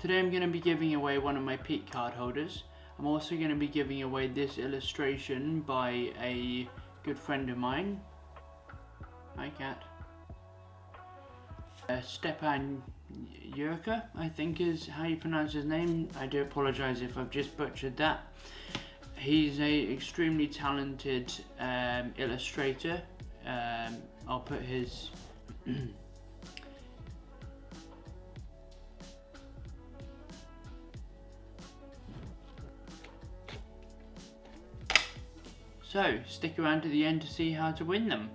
Today I'm going to be giving away one of my peak card holders. I'm also going to be giving away this illustration by a good friend of mine. Hi cat. Stepan Yurka, I think is how you pronounce his name. I do apologise if I've just butchered that. He's a extremely talented illustrator. I'll put his So, stick around to the end to see how to win them.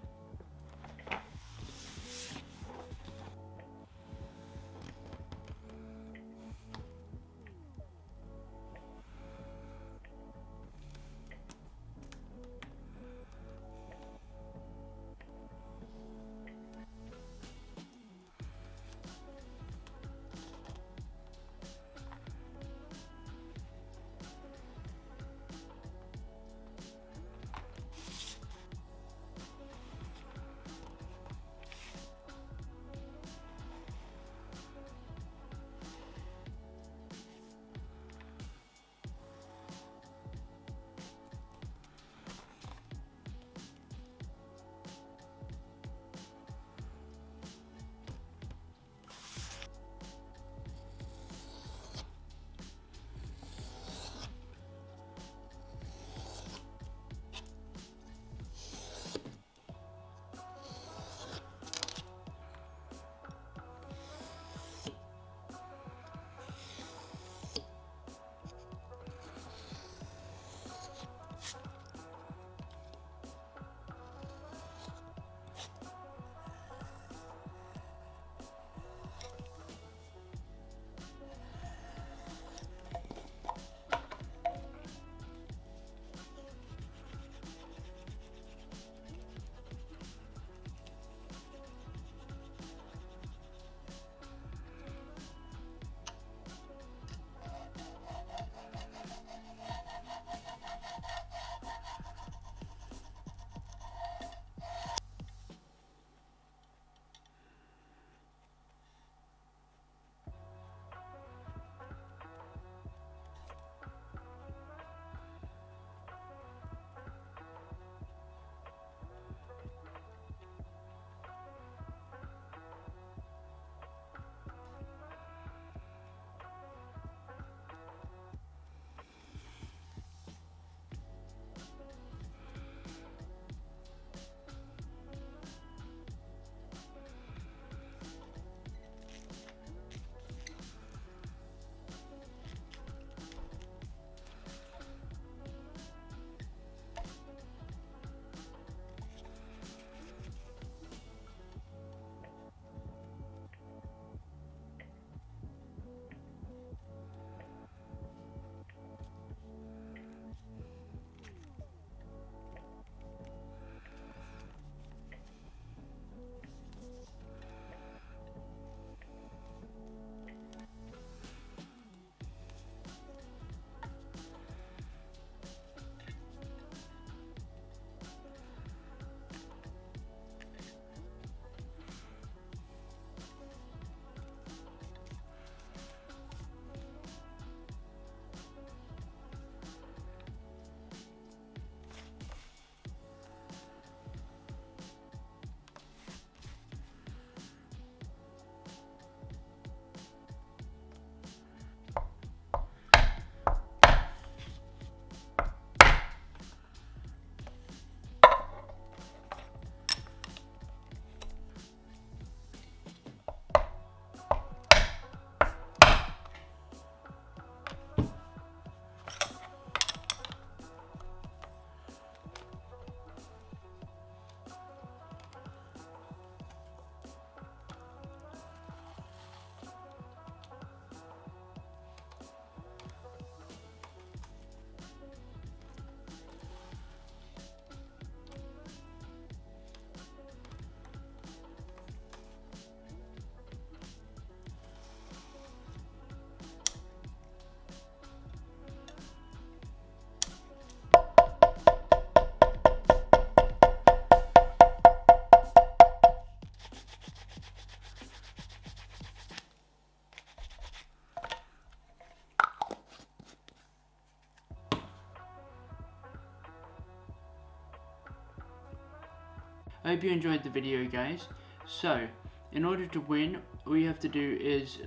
I hope you enjoyed the video, guys. So, in order to win, all you have to do is,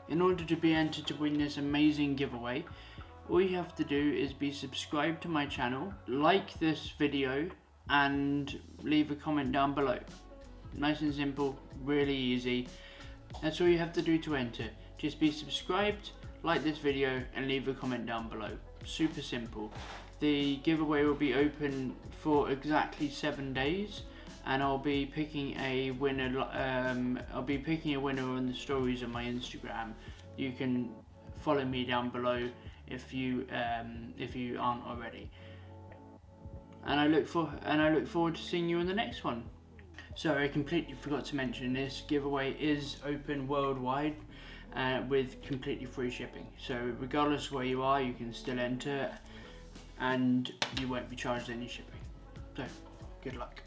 in order to be entered to win this amazing giveaway, all you have to do is be subscribed to my channel, like this video, and leave a comment down below. Nice and simple, really easy. That's all you have to do to enter. Just be subscribed, like this video, and leave a comment down below. Super simple. The giveaway will be open for exactly 7 days, and I'll be picking a winner. I'll be picking a winner on the stories on my Instagram. You can follow me down below if you aren't already. And I look forward to seeing you in the next one. So I completely forgot to mention, this giveaway is open worldwide with completely free shipping. So regardless of where you are, you can still enter and you won't be charged any shipping. So good luck.